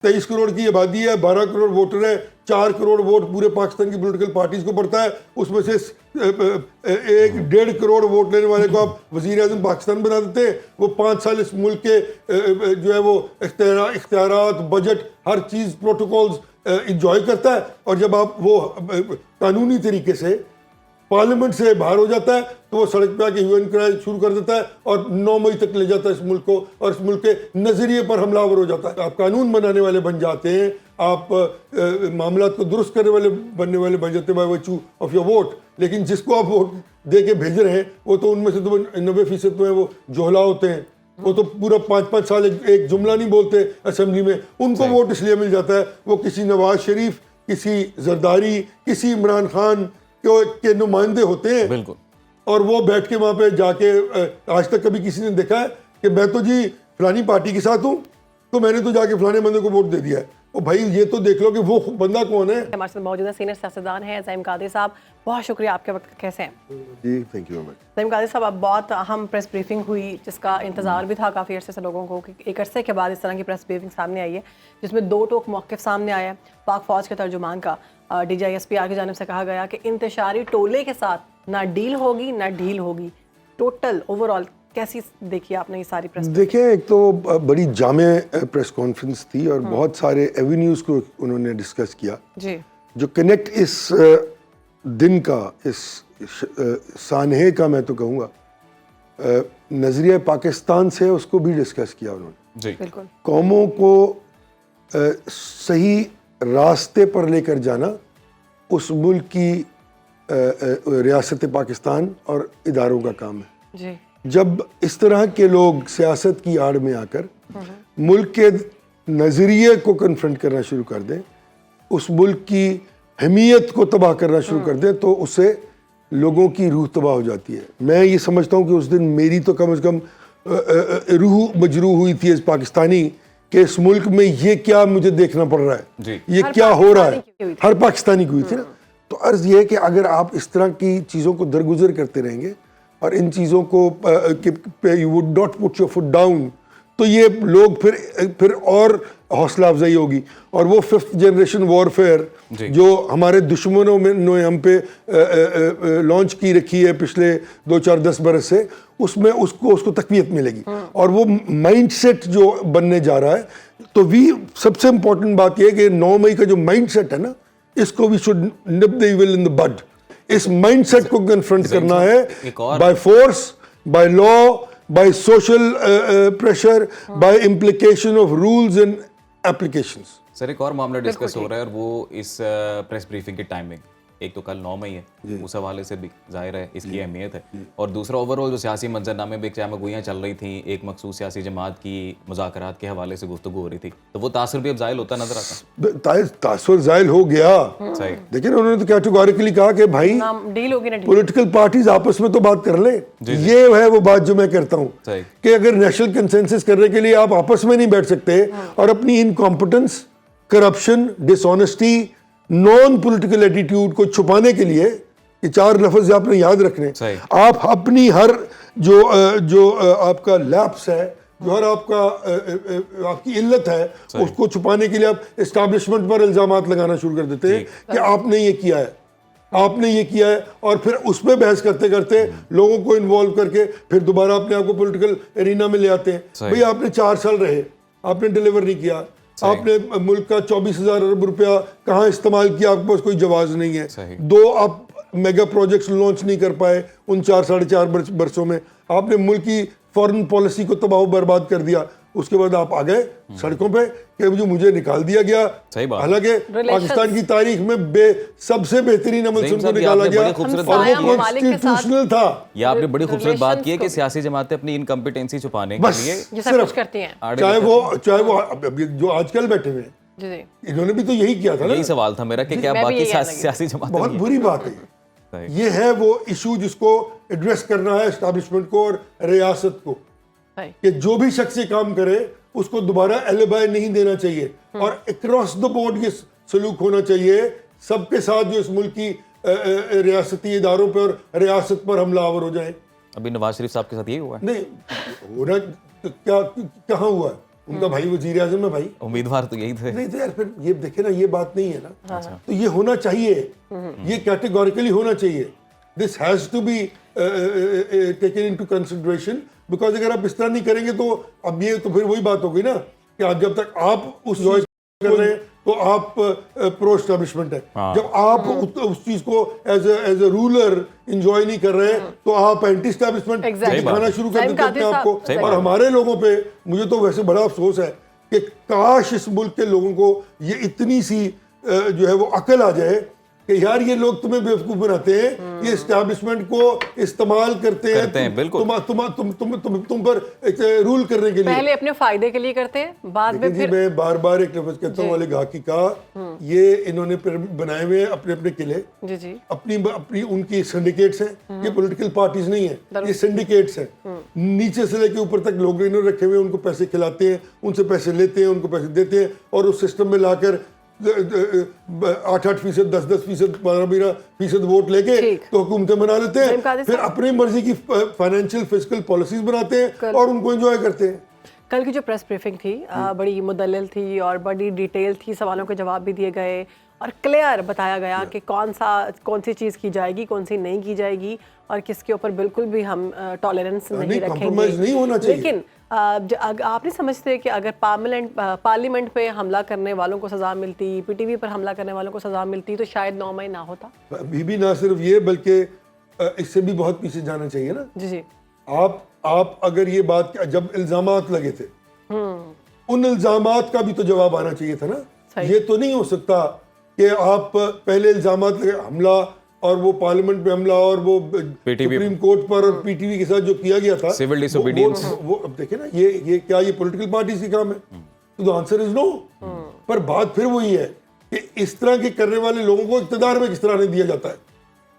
23 करोड़ की आबादी है, 12 करोड़ वोटर है, 4 करोड़ वोट पूरे पाकिस्तान की पॉलिटिकल पार्टीज को पड़ता है, उसमें से 1.5 करोड़ वोट लेने वाले को आप वजीर आजम पाकिस्तान बना देते हैं। वो 5 साल इस मुल्क के जो है वो इख्तियारात, बजट, हर चीज़, प्रोटोकॉल्स इंजॉय करता है, और जब आप वो कानूनी तरीके से पार्लियामेंट से बाहर हो जाता है तो वो सड़क पे आके ह्यू एन क्राई शुरू कर देता है और 9 मई तक ले जाता है इस मुल्क को, और इस मुल्क के नजरिए पर हमलावर हो जाता है। आप कानून बनाने वाले बन जाते हैं, आप मामला को दुरुस्त करने वाले बनने वाले बन जाते हैं by virtue of your vote, लेकिन जिसको आप वोट दे के भेज रहे हैं वो तो उनमें से तो 90% तो है वो जोहला होते हैं, वो तो पूरा 5-5 साल एक जुमला नहीं बोलते असेंबली में, उनको वोट इसलिए मिल जाता है वो किसी नवाज शरीफ, किसी जरदारी, किसी इमरान खान के नुमाइंदे होते हैं। बिल्कुल। और वो बैठ के वहां पे जाके आज तक कभी किसी ने देखा है कि मैं तो जी फलानी पार्टी के साथ हूं तो मैंने तो जाके फलाने बंदे को वोट दे दिया है? ओ भाई ये तो देख लो कि वो बंदा कौन है। हमारे साथ मौजूद सीनियर सियासतदान हैं ज़हीम कादरी साहब, बहुत शुक्रिया आपके वक्त। कैसे हैं जी? Thank you very much. Zaheem Qadri साहब, अब बहुत अहम प्रेस ब्रीफिंग हुई जिसका इंतजार भी था काफ़ी अरसे से लोगों को कि एक अरसे के बाद इस तरह की प्रेस ब्रीफिंग सामने आई है जिसमें 2 टोक मौक़िफ़ सामने आया है। पाक फ़ौज के तर्जुमान का DGISPR की जानिब से कहा गया कि इंतशारी टोले के साथ ना डील होगी ना ढील होगी। टोटल ओवरऑल कैसी देखी आपने ये सारी प्रेस? देखिए, एक तो बड़ी जामे प्रेस कॉन्फ्रेंस थी और बहुत सारे एवेन्यूज़ को उन्होंने डिस्कस किया जी, जो कनेक्ट इस दिन का, इस सानहे का, मैं तो कहूँगा नज़रिया पाकिस्तान से, उसको भी डिस्कस किया उन्होंने। जी बिल्कुल। कौमों को सही रास्ते पर लेकर जाना उस मुल्क की रियासत पाकिस्तान और इदारों का काम है। जी, जब इस तरह के लोग सियासत की आड़ में आकर मुल्क के नज़रिए को कन्फ्रंट करना शुरू कर दें, उस मुल्क की हमीयत को तबाह करना शुरू कर दें, तो उससे लोगों की रूह तबाह हो जाती है। मैं ये समझता हूँ कि उस दिन मेरी तो कम से कम रूह मजरूह हुई थी इस पाकिस्तानी कि इस मुल्क में ये क्या मुझे देखना पड़ रहा है, ये क्या हो रहा है। हर पाकिस्तानी की हुई थी ना। तो अर्ज़ ये है कि अगर आप इस तरह की चीज़ों को दरगुजर करते रहेंगे और इन चीज़ों को you would not put your foot down, तो ये लोग फिर और हौसला अफजाई होगी। और वो 5th जनरेशन वॉरफेयर जो हमारे दुश्मनों ने हम पे लॉन्च की रखी है पिछले 2-4-10 बरस से, उसमें उसको तकवीत मिलेगी और वो माइंडसेट जो बनने जा रहा है। तो सबसे इम्पोर्टेंट बात यह है कि 9 मई का जो माइंडसेट है ना, इसको we should nip the evil in the bud. इस माइंडसेट को कन्फ्रंट करना है by force, by law, by social pressure, by implication of rules and applications. Sir, एक और मामला डिस्कस हो रहा है और वो इस प्रेस ब्रीफिंग की टाइमिंग। एक तो कल 9 मई है, उस हवाले से भी जाहिर है इसकी अहमियत है, और दूसरा ओवरऑल जो सियासी मंजरनामे में चामगुइयाँ चल रही थी, एक मखसूस सियासी जमात की मुज़ाकरात के हवाले से गुफ्तगू हो रही थी, तो वो तासुर भी अब ज़ाहिल होता नजर आता है। तासुर ज़ाहिल हो गया, सही। लेकिन उन्होंने तो कैटेगोरिकली कहा कि भाई डील होगी ना डील। पॉलिटिकल पार्टीज आपस में तो बात कर ले। ये है वो बात जो मैं करता हूँ कि अगर नेशनल कंसेंसस करने के लिए आप आपस में नहीं बैठ सकते और अपनी incompetence, corruption, dishonesty, non political attitude को छुपाने के लिए, ये 4 लफ्ज आपने याद रखने, आप अपनी हर जो आपका लैप्स है, जो हर आपकी इल्लत है, उसको छुपाने के लिए आप एस्टैब्लिशमेंट पर इल्जामात लगाना शुरू कर देते हैं कि आपने ये किया है, आपने ये किया है, और फिर उस पर बहस करते करते लोगों को इन्वॉल्व करके फिर दोबारा अपने आप को पॉलिटिकल एरिना में ले आते हैं। भाई आपने 4 साल रहे, आपने डिलीवर नहीं किया, आपने मुल्क का 24,000 अरब रुपया कहाँ इस्तेमाल किया, आपके पास कोई जवाब नहीं है। 2 आप मेगा प्रोजेक्ट्स लॉन्च नहीं कर पाए उन 4-4.5 बरसों में, आपने मुल्क की फॉरेन पॉलिसी को तबाह बर्बाद कर दिया। उसके बाद आप आ गए सड़कों पे कि जो मुझे निकाल दिया गया। हालांकि पाकिस्तान की तारीख में सबसे बेहतरीन अमल से उनको निकाला गया और वो कॉन्स्टिट्यूशनल था। ये आपने बड़ी खूबसूरत बात की है कि सियासी जमातें अपनी इनकम्पिटेंसी छुपाने के लिए सिर्फ करती हैं। चाहे वो जो आजकल बैठे हुए हैं, इन्होंने भी तो यही किया था ना। यही सवाल था मेरा कि क्या बाकी सियासी जमातें, बहुत बुरी बात है ये है वो इशू जिसको एड्रेस करना है एस्टैब्लिशमेंट को और रियासत को, कि जो भी शख्स ये काम करे उसको दोबारा एलिबाई नहीं देना चाहिए और अक्रॉस द बोर्ड ये सलूक होना चाहिए सबके साथ जो इस मुल्क की रियासती इदारों पर और रियासत पर हमलावर हो जाए। अभी नवाज शरीफ साहब के साथ यही हुआ है? नहीं होना तो क्या कहाँ हुआ है? उनका भाई वजीर आजम है भाई। उम्मीदवार तो यही थे। नहीं तो यार फिर ये देखे ना, ये बात नहीं है ना। तो ये होना चाहिए, ये कैटेगोरिकली होना चाहिए। This has to be taken into consideration, because अगर आप इस तरह नहीं करेंगे तो अब ये तो फिर वही बात होगी ना कि आप जब तक आप उस चॉइस कर रहे हैं तो आप प्रो एस्टेब्लिशमेंट है। जब आप उस चीज को एज ए रूलर इंजॉय नहीं कर रहे हैं तो आप एंटी एस्टेब्लिशमेंट दिखाना शुरू कर देते हैं अपने आप को। और हमारे लोगों पे मुझे तो वैसे बड़ा अफसोस है कि काश इस मुल्क के लोगों को ये इतनी सी जो है वो अकल आ जाए कि यार ये लोग तुम्हें बेवकूफ बनाते हैं, ये एस्टैब्लिशमेंट को इस्तेमाल करते हैं बिल्कुल तुम पर रूल करने के लिए, पहले अपने फायदे के लिए करते हैं, बाद में फिर मैं बार बार एक लफ्ज कहता हूँ ओलिगार्की का, ये इन्होंने बनाए हुए अपने अपने किले, जी जी अपनी उनकी सिंडिकेट्स हैं, ये पॉलिटिकल पार्टीज नहीं है, ये सिंडिकेट्स हैं। नीचे से लेके ऊपर तक लोग इन्होंने रखे हुए, उनको पैसे खिलाते हैं, उनसे पैसे लेते हैं, उनको पैसे देते हैं और उस सिस्टम में लाकर 8-8%, 10-10%, 12-12% वोट लेके तो हुकूमतें बना लेते हैं, फिर अपनी मर्जी की फाइनेंशियल फिस्कल पॉलिसीज बनाते हैं और उनको एंजॉय करते हैं। कल की जो प्रेस ब्रीफिंग थी बड़ी मुदल्लिल थी और बड़ी डिटेल थी, सवालों के जवाब भी दिए गए और क्लियर बताया गया कि कौन सी चीज़ की जाएगी, कौन सी नहीं की जाएगी और किसके ऊपर बिल्कुल भी हम टॉलरेंस नहीं रखेंगे। नहीं होना चाहिए। लेकिन आप नहीं समझते कि अगर पार्लियामेंट पे हमला करने वालों को सज़ा मिलती, पीटीवी पर हमला करने वालों को सज़ा मिलती तो शायद 9 मई ना होता? अभी भी ना सिर्फ ये बल्कि इससे भी बहुत पीछे जाना चाहिए ना। जी जी आप अगर ये बात, जब इल्जामात लगे थे उन इल्जामात का भी तो जवाब आना चाहिए था ना। ये तो नहीं हो सकता कि आप पहले इल्जामात लगे, हमला और वो पार्लियामेंट पे हमला और वो सुप्रीम कोर्ट पर और पीटीवी के साथ जो किया गया था सिविल डिसोबीडियंस, वो अब देखे ना, ये क्या ये पॉलिटिकल पार्टीज की काम है? तो आंसर इज नो। पर बात फिर वही है कि इस तरह के करने वाले लोगों को इख्तियार में किस तरह नहीं दिया जाता है?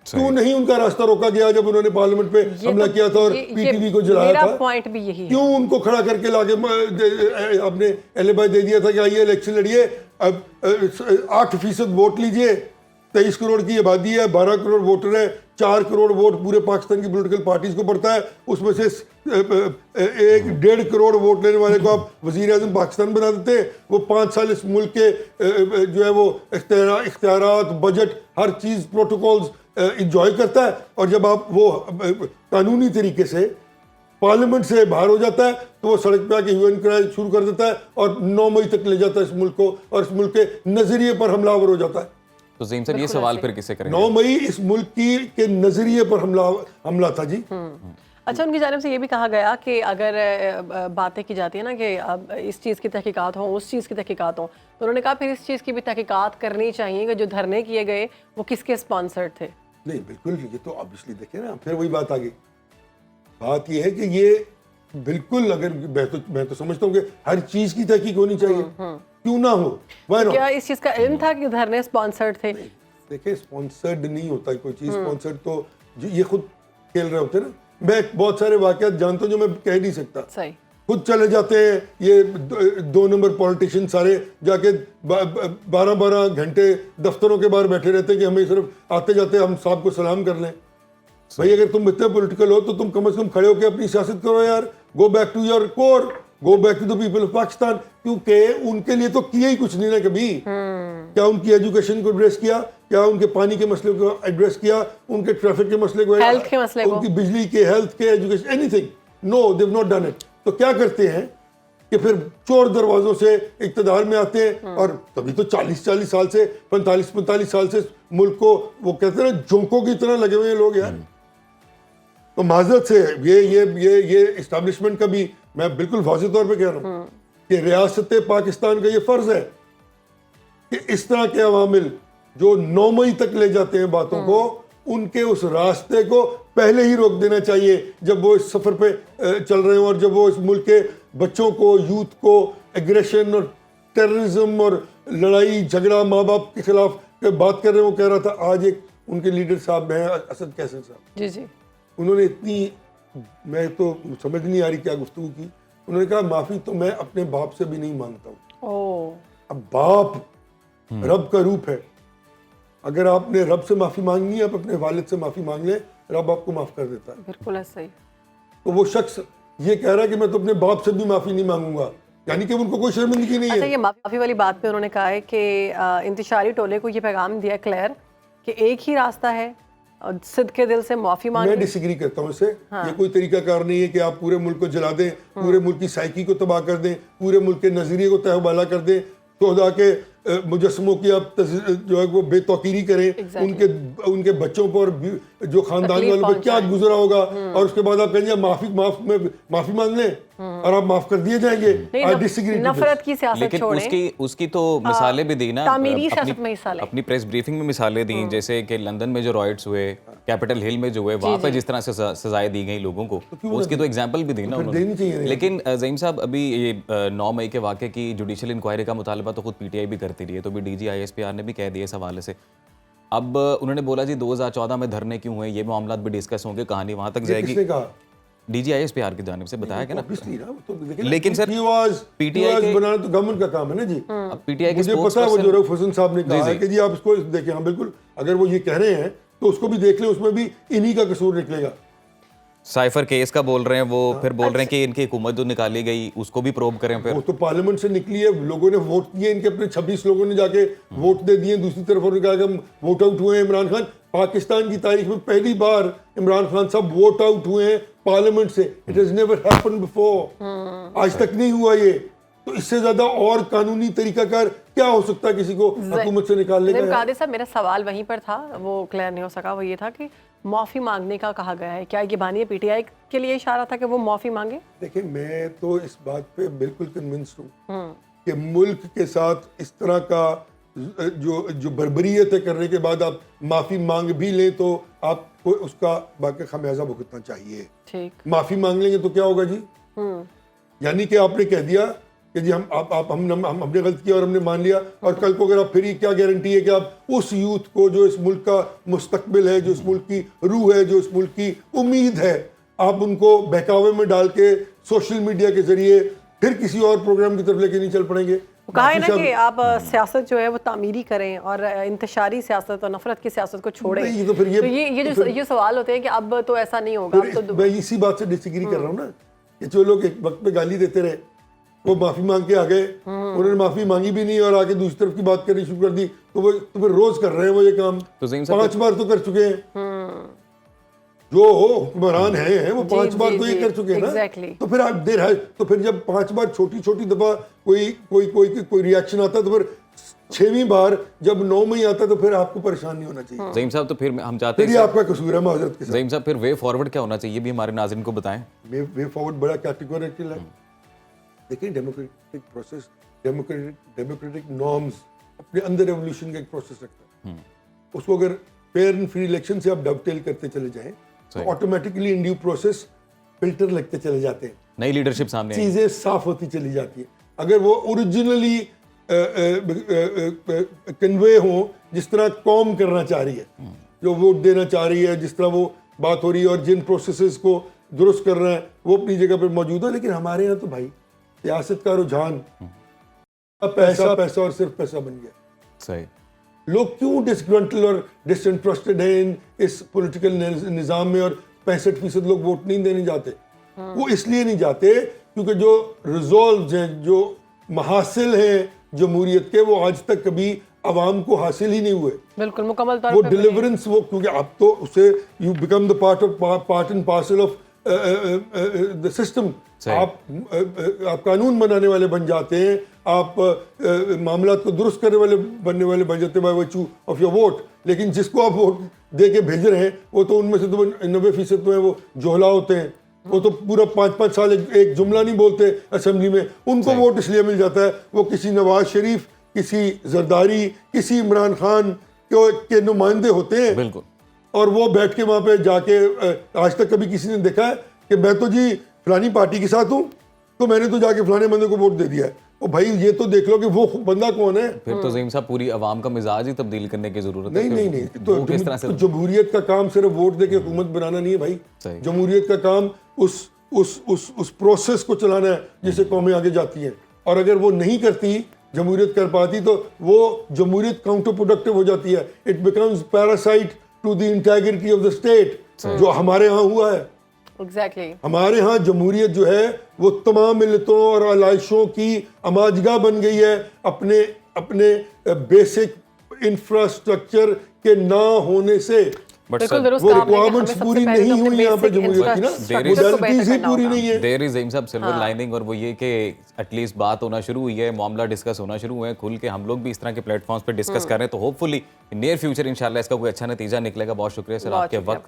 क्यों नहीं उनका रास्ता रोका गया जब उन्होंने पार्लियामेंट पे हमला किया था और पीटीवी को जलाया था? पॉइंट भी यही है। क्यों उनको खड़ा करके लाके आपने एलिबाई दे दिया था कि आइए इलेक्शन लड़िए, अब 8% वोट लीजिए, 23 करोड़ की आबादी है, 12 करोड़ वोटर है, 4 करोड़ वोट पूरे पाकिस्तान की पॉलिटिकल पार्टीज को पड़ता है, उसमें से 1.5 करोड़ वोट लेने वाले को आप वजीर आजम पाकिस्तान बना देते हैं। वो 5 साल इस मुल्क के जो है वो इख्तियारात, बजट, हर चीज़, प्रोटोकॉल्स इंजॉय करता है और जब आप वो कानूनी तरीके से पार्लियामेंट से बाहर हो जाता है तो वो सड़क पे आके ह्यू एंड क्राई शुरू कर देता है और 9 मई तक ले जाता है इस मुल्क को और इस मुल्क के नजरिए पर हमलावर हो जाता है। तो ज़हीम साहब ये सवाल फिर किसे करेंगे? 9 मई इस मुल्क के नजरिए पर हमला था जी। अच्छा, उनकी जानिब से ये भी कहा गया कि अगर बातें की जाती है ना कि अब इस चीज़ की तहकीकात हो, उस चीज़ की तहकीकात हो, तो उन्होंने कहा फिर इस चीज़ की भी तहकीकात करनी चाहिए कि जो धरने किए गए वो किसके स्पॉन्सर्ड थे। नहीं बिल्कुल, ये तो ऑब्वियसली देखे ना, फिर वही बात आ गई। बात ये है कि ये बिल्कुल, अगर मैं तो समझता हूँ कि हर चीज़ की तहकीक होनी चाहिए, क्यों ना हो। तो क्या इस चीज़ का इल्म था कि धरने स्पॉन्सर्ड थे? देखिए स्पॉन्सर्ड नहीं होता कोई चीज़, स्पॉन्सर्ड तो ये खुद खेल रहे होते ना। मैं बहुत सारे वाकयात जानता हूँ जो मैं कह नहीं सकता, सही खुद चले जाते हैं ये 2 नंबर पॉलिटिशियन, सारे जाके 12-12 घंटे दफ्तरों के बाहर बैठे रहते हैं कि हमें सिर्फ आते जाते हम साहब को सलाम कर लें। भाई अगर तुम इतने पॉलिटिकल हो तो तुम कम से कम खड़े होकर अपनी सियासत करो यार। Go back to your core, go back to the people of Pakistan, क्योंकि उनके लिए तो किया ही कुछ नहीं ना कभी। क्या उनकी एजुकेशन को एड्रेस किया? क्या उनके पानी के मसले को एड्रेस किया? उनके ट्रैफिक के मसले को, हेल्थ के मसले को, उनकी बिजली के, हेल्थ के, education, anything? No, they have not done it. तो क्या करते हैं कि फिर चोर दरवाजों से इक्तदार में आते हैं और तभी तो 40-40 साल से, 45-45 साल से मुल्क को वो कहते हैं ना जोंकों की तरह लगे हुए लोग यार। तो माजरत से ये इस्टेब्लिशमेंट का भी मैं बिल्कुल वाज़ेह तौर पे कह रहा हूँ कि रियासत पाकिस्तान का ये फर्ज है कि इस तरह के अवामिल जो 9 मई तक ले जाते हैं बातों को, उनके उस रास्ते को पहले ही रोक देना चाहिए जब वो इस सफर पे चल रहे हैं और जब वो इस मुल्क के बच्चों को, यूथ को एग्रेशन और टेररिज्म और लड़ाई झगड़ा माँ बाप के खिलाफ बात कर रहे हैं। वो कह रहा था आज एक उनके लीडर साहब हैं असद कैसर साहब, जी जी, उन्होंने इतनी, मैं तो समझ नहीं आ रही क्या गुफ्तगू की, उन्होंने कहा माफ़ी तो मैं अपने बाप से भी नहीं मांगता हूँ। अब बाप रब का रूप है, अगर आपने रब से माफ़ी मांगनी है आप अपने वालिद से माफ़ी मांग लें, रब आपको माफ़ कर देता है। बिल्कुल ऐसा ही। तो वो शख्स ये कह रहा है कि मैं तो अपने बाप से भी माफ़ी नहीं मांगूंगा, यानी कि उनको कोई शर्मिंदगी नहीं अच्छा, है। ये माफ़ी वाली बात पे उन्होंने कहा है कि इंतशारी टोले को ये पैगाम दिया क्लेयर कि एक ही रास्ता है, सिद्ध के दिल से माफ़ी मैं मांगे। डिसएग्री करता हूँ इससे। ये कोई तरीकाकार नहीं है कि आप पूरे मुल्क को जला दें, पूरे मुल्क की साइकी को तबाह कर दें, पूरे मुल्क के नजरिए को तहबाला कर दें, शोहदा के मुजस्समों की आप जो है वो बेतौकीरी करें, उनके बच्चों पर जो खानदान वालों पर क्या गुजरा होगा, और उसके बाद आप कहेंगे माफी मांग लें और आप माफ कर दिए जाएंगे। नफरत की सियासत लेकिन छोड़ें। उसकी तो मिसालें भी दी ना, तामीरी सियासत में हिस्सा लें। अपनी प्रेस ब्रीफिंग में मिसालें दी, जैसे कि लंदन में जो रॉयट्स हुए, कैपिटल हिल में जो हुए, वहाँ पे जिस तरह से सजाएं दी गई लोगों को, उसकी तो एग्जाम्पल भी दी ना उन्होंने। लेकिन ज़हीम साहब, अभी ये 9 मई के वाक़े की जुडिशल इंक्वायरी का मुतालबा तो खुद पीटीआई भी करती रही है, तो भी डीजी ISPR ने भी कह दिया इस हवाले से। अब उन्होंने बोला जी 2014 में धरने क्यों हुए, ये मामला भी डिस्कस होंगे, कहानी वहाँ तक जाएगी। डीजी ISPR की जानिब से बताया गया ना। लेकिन सर पीटीआई के बनाना तो गवर्नमेंट का काम है ना जी। पीटीआई के मुझे पता है वो जो रऊफ हसन साहब ने कहा है कि जी आप इसको देखें। हाँ बिल्कुल, अगर वो ये कह रहे हैं तो उसको भी देख लें, उसमें भी इन्हीं का कसूर निकलेगा। साइफर केस का बोल रहे हैं वो, फिर बोल रहे हैं कि इनकी हुकूमत जो निकाली गई उसको भी प्रोब करें। फिर वो तो पार्लियामेंट से निकली है, लोगों ने वोट किए, इनके अपने 26 लोगों ने जाके वोट दे दिए। दूसरी तरफ उन्होंने कहा कि हम वोट आउट हुए हैं। इमरान खान, पाकिस्तान की तारीख में पहली बार इमरान खान साहब वोट आउट हुए हैं पार्लियामेंट से। It has never happened before, आज तक नहीं हुआ ये। तो इससे ज्यादा और कानूनी तरीकाकार क्या हो सकता है किसी को हुकूमत से निकालने का? कादिर साहब, मेरा सवाल वहीं पर था, वो क्लियर नहीं हो सका। वो ये था कि माफी मांगने का कहा गया है, क्या ये बानी पीटीआई के लिए इशारा था कि वो माफी मांगे? देखिए, मैं तो इस बात पे बिल्कुल कन्विंस्ड हूँ कि मुल्क के साथ इस तरह का जो बर्बरियत है करने के बाद आप माफी मांग भी लें तो आपको उसका बाकी खमियाजा भुगतना चाहिए। ठीक, माफी मांग लेंगे तो क्या होगा जी? यानी कि आपने कह दिया कि जी हमने गलत किया और हमने मान लिया, और कल को अगर आप फिर क्या गारंटी है कि आप उस यूथ को जो इस मुल्क का मुस्तकबिल है, जो इस मुल्क की रूह है, जो इस मुल्क की उम्मीद है, आप उनको बहकावे में डाल के सोशल मीडिया के जरिए फिर किसी और प्रोग्राम की तरफ लेके नहीं चल पड़ेंगे? कहा है ना कि आप सियासत जो है वो तामीरी करें और इंतशारी सियासत और नफरत की सियासत को छोड़ें। तो फिर ये सवाल होते हैं कि अब तो ऐसा नहीं होगा। तो मैं इसी बात से डिसएग्री कर रहा हूँ ना कि जो लोग एक वक्त पे गाली देते रहे वो माफी मांग के आ गए, उन्होंने माफी मांगी भी नहीं और आके दूसरी तरफ की बात करनी शुरू कर दी, तो वो तो फिर रोज कर रहे हैं वो ये काम। तो 5 बार तो कर चुके हैं जो हुक्मरान है वो 5 बार तो ये कर चुके हैं ना। तो फिर आप देर है, तो फिर जब 5 बार छोटी दफा कोई रिएक्शन आता है, तो फिर 6वीं बार जब 9 मई आता है तो फिर आपको परेशान नहीं होना चाहिए। ज़हीम साहब, तो फिर हम चाहते हैं, ये आपका कसूर है माजरत के साथ। ज़हीम साहब, फिर वे फॉरवर्ड क्या होना चाहिए भी हमारे नाज़रीन को बताएं। वे फॉरवर्ड बड़ा कैटेगोरिकल है। देखिए, डेमोक्रेटिक प्रोसेस, डेमोक्रेटिक नॉर्म्स अपने अंदर एवोल्यूशन का एक प्रोसेस रखता है। उसको अगर फेयर एंड फ्री इलेक्शन से आप डबटेल करते चले जाएं तो automatically in due process filter लगते चले जाते हैं, नई लीडरशिप सामने, चीजें साफ होती चली जाती है। अगर वो ओरिजिनली कन्वे हो जिस तरह कौम करना चाह रही है, जो वोट देना चाह रही है, जिस तरह वो बात हो रही है और जिन प्रोसेसेस को दुरुस्त कर रहे हैं वो अपनी जगह पर मौजूद है। लेकिन हमारे यहाँ तो भाई सियासत का रुझान पैसा पैसा और सिर्फ पैसा बन गया। सही। लोग क्यों डिसग्रंटल और डिसइंटरेस्टेड हैं इस पॉलिटिकल निज़ाम में, और 65% लोग वोट नहीं देने जाते। वो इसलिए नहीं जाते क्योंकि जो रिजॉल्व हैं, जो महासिल हैं जमहूरियत के, वो आज तक कभी अवाम को हासिल ही नहीं हुए। बिल्कुल मुकम्मल तौर वो डिलीवरेंस, वो क्योंकि आप तो उसे you become the part and parcel of the system. आप कानून बनाने वाले बन जाते हैं, आप मामला को दुरुस्त करने वाले बनने वाले बन जाते हैं by virtue of your vote. लेकिन जिसको आप वोट दे के भेज रहे हैं वो तो उनमें से तो 90% तो है वो जोहला होते हैं, वो तो पूरा 5-5 साल एक जुमला नहीं बोलते असेंबली में। उनको वोट इसलिए मिल जाता है वो किसी नवाज शरीफ, किसी जरदारी, किसी इमरान खान के नुमाइंदे होते हैं। बिल्कुल। और वो बैठ के वहाँ पे जाके, आज तक कभी किसी ने देखा है कि मैं तो जी फलानी पार्टी के साथ हूँ तो मैंने तो जाके फलाने बंदे को वोट दे दिया है? ओ भाई, ये तो देख लो कि वो बंदा कौन है। फिर तो ज़हीम साहब पूरी आवाम का मिजाज ही तब्दील करने की जरूरत है। नहीं, तो जमहूरियत का काम सिर्फ वोट दे के हुकूमत बनाना नहीं है भाई। जमहूरियत का काम उस प्रोसेस को चलाना है जिससे कौमें आगे जाती हैं। और अगर वो नहीं करती, जमहूरियत कर पाती, तो वो जमहूरियत काउंटर प्रोडक्टिव हो जाती है। It becomes parasite to the integrity of the state, जो हमारे यहाँ हुआ है। एग्जैक्टली। हमारे यहाँ जमहूरियत जो है वो तमाम मिलतों और आलाइशों की अमाजगा बन गई है, अपने अपने बेसिक इंफ्रास्ट्रक्चर के ना होने से। बट बिल्कुल सर दुरुस्त वो कहा आपने कि हमें रिक्वायरमेंट्स सबसे पूरी पहले नहीं तो अपने हुई यहाँ पे basic जमहूरियत की ना, infrastructure को मोडालिटीज ही बेहतर पूरी करना नहीं है। देयर इज एम साहब सिल्वर लाइनिंग, और वो ये कि एटलीस्ट बात होना शुरू हुई है, मामला डिस्कस होना शुरू हुआ है खुल के, हम लोग भी इस तरह के प्लेटफॉर्म्स पे डिस्कस कर रहे हैं, तो होपफुली नियर फ्यूचर इंशाल्लाह इसका कोई अच्छा नतीजा निकलेगा। बहुत शुक्रिया सर बहुत आपके शुक्रिया। वक्त का।